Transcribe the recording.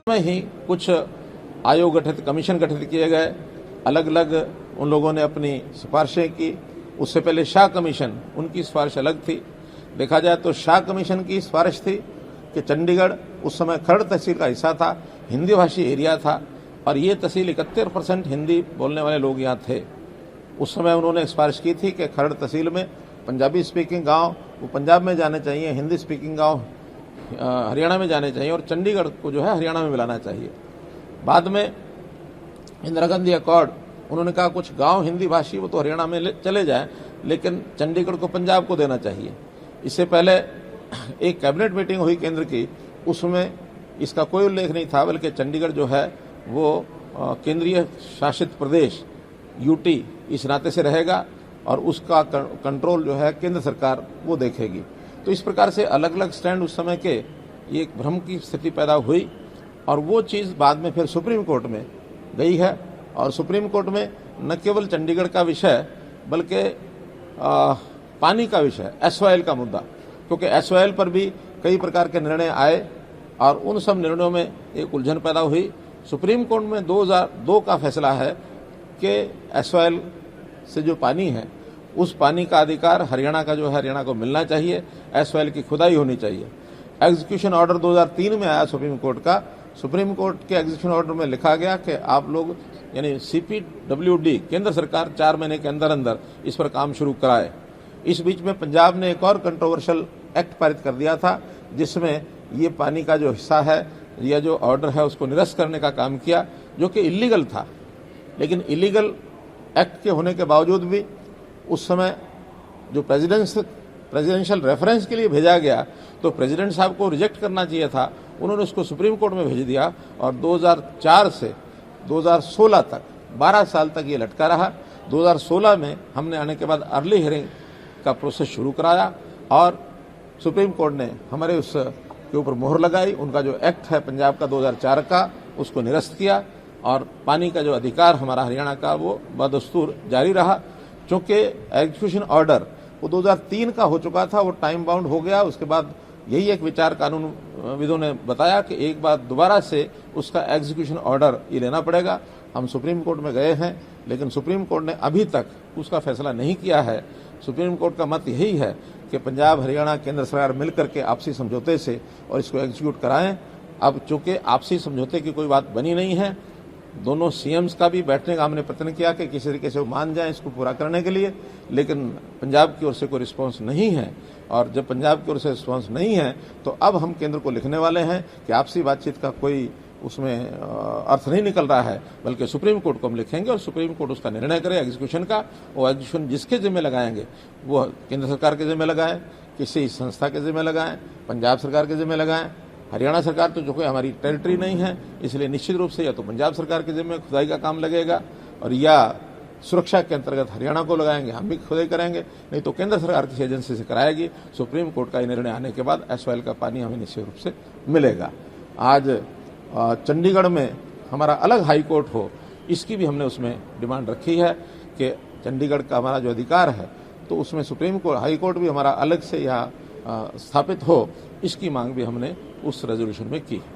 में ही कुछ आयोग गठित, कमीशन गठित किए गए, अलग अलग उन लोगों ने अपनी सिफारिशें की। उससे पहले शाह कमीशन, उनकी सिफारिश अलग थी। देखा जाए तो शाह कमीशन की सिफारिश थी कि चंडीगढ़ उस समय खरड़ तहसील का हिस्सा था, हिंदी भाषी एरिया था और ये तहसील 71% हिंदी बोलने वाले लोग यहाँ थे। उस समय उन्होंने सिफारिश की थी कि खरड़ तहसील में पंजाबी स्पीकिंग गांव वो पंजाब में जाने चाहिए, हिंदी स्पीकिंग गांव हरियाणा में जाने चाहिए और चंडीगढ़ को जो है हरियाणा में मिलाना चाहिए। बाद में इंदिरा गांधी अकॉर्ड, उन्होंने कहा कुछ गांव हिंदी भाषी वो तो हरियाणा में चले जाएं, लेकिन चंडीगढ़ को पंजाब को देना चाहिए। इससे पहले एक कैबिनेट मीटिंग हुई केंद्र की, उसमें इसका कोई उल्लेख नहीं था, बल्कि चंडीगढ़ जो है वो केंद्रीय शासित प्रदेश यूटी इस नाते से रहेगा और उसका कंट्रोल जो है केंद्र सरकार वो देखेगी। तो इस प्रकार से अलग अलग स्टैंड उस समय के ये एक भ्रम की स्थिति पैदा हुई और वो चीज़ बाद में फिर सुप्रीम कोर्ट में गई है और सुप्रीम कोर्ट में न केवल चंडीगढ़ का विषय बल्कि पानी का विषय, एसवाईएल का मुद्दा, क्योंकि एसवाईएल पर भी कई प्रकार के निर्णय आए और उन सब निर्णयों में एक उलझन पैदा हुई। सुप्रीम कोर्ट में 2002 का फैसला है कि एसवाईएल से जो पानी है उस पानी का अधिकार हरियाणा का जो है हरियाणा को मिलना चाहिए, एसवाईएल की खुदाई होनी चाहिए। एग्जीक्यूशन ऑर्डर 2003 में आया सुप्रीम कोर्ट का। सुप्रीम कोर्ट के एग्जीक्यूशन ऑर्डर में लिखा गया कि आप लोग यानी CPWD केंद्र सरकार 4 महीने के अंदर अंदर इस पर काम शुरू कराए। इस बीच में पंजाब ने एक और कंट्रोवर्शियल एक्ट पारित कर दिया था जिसमें ये पानी का जो हिस्सा है या जो ऑर्डर है उसको निरस्त करने का काम किया, जो कि इलीगल था। लेकिन इलीगल एक्ट के होने के बावजूद भी उस समय जो प्रेसिडेंशियल रेफरेंस के लिए भेजा गया तो प्रेसिडेंट साहब को रिजेक्ट करना चाहिए था, उन्होंने उसको सुप्रीम कोर्ट में भेज दिया और 2004 से 2016 तक 12 साल तक ये लटका रहा। 2016 में हमने आने के बाद अर्ली हियरिंग का प्रोसेस शुरू कराया और सुप्रीम कोर्ट ने हमारे उस के ऊपर मोहर लगाई। उनका जो एक्ट है पंजाब का 2004 का, उसको निरस्त किया और पानी का जो अधिकार हमारा हरियाणा का वो बदस्तूर जारी रहा। चूंकि एग्जीक्यूशन ऑर्डर वो 2003 का हो चुका था, वो टाइम बाउंड हो गया। उसके बाद यही एक विचार कानून विदों ने बताया कि एक बार दोबारा से उसका एग्जीक्यूशन ऑर्डर ये लेना पड़ेगा। हम सुप्रीम कोर्ट में गए हैं, लेकिन सुप्रीम कोर्ट ने अभी तक उसका फैसला नहीं किया है। सुप्रीम कोर्ट का मत यही है कि पंजाब, हरियाणा, केंद्र सरकार मिलकर के आपसी समझौते से और इसको एग्जीक्यूट कराएं। अब चूंकि आपसी समझौते की कोई बात बनी नहीं है, दोनों सीएम्स का भी बैठने का हमने प्रयत्न किया कि किसी तरीके से वो मान जाएं इसको पूरा करने के लिए, लेकिन पंजाब की ओर से कोई रिस्पांस नहीं है। और जब पंजाब की ओर से रिस्पांस नहीं है तो अब हम केंद्र को लिखने वाले हैं कि आपसी बातचीत का कोई उसमें अर्थ नहीं निकल रहा है, बल्कि सुप्रीम कोर्ट को हम लिखेंगे और सुप्रीम कोर्ट उसका निर्णय करे एग्जीक्यूशन का। और एग्जीक्यूशन जिसके जिम्मे लगाएंगे वो केंद्र सरकार के जिम्मे लगाएं, किसी संस्था के जिम्मे लगाएं, पंजाब सरकार के जिम्मे लगाएं। हरियाणा सरकार तो जो कोई हमारी टेरिटरी नहीं है, इसलिए निश्चित रूप से या तो पंजाब सरकार के जिम्मे खुदाई का काम लगेगा और या सुरक्षा के अंतर्गत हरियाणा को लगाएंगे, हम भी खुदाई करेंगे, नहीं तो केंद्र सरकार किसी एजेंसी से कराएगी। सुप्रीम कोर्ट का निर्णय आने के बाद एसवाईएल का पानी हमें निश्चित रूप से मिलेगा। आज चंडीगढ़ में हमारा अलग हाई कोर्ट हो, इसकी भी हमने उसमें डिमांड रखी है कि चंडीगढ़ का हमारा जो अधिकार है तो उसमें सुप्रीम कोर्ट, हाई कोर्ट भी हमारा अलग से यहाँ स्थापित हो, इसकी मांग भी हमने उस रेजोल्यूशन में की है।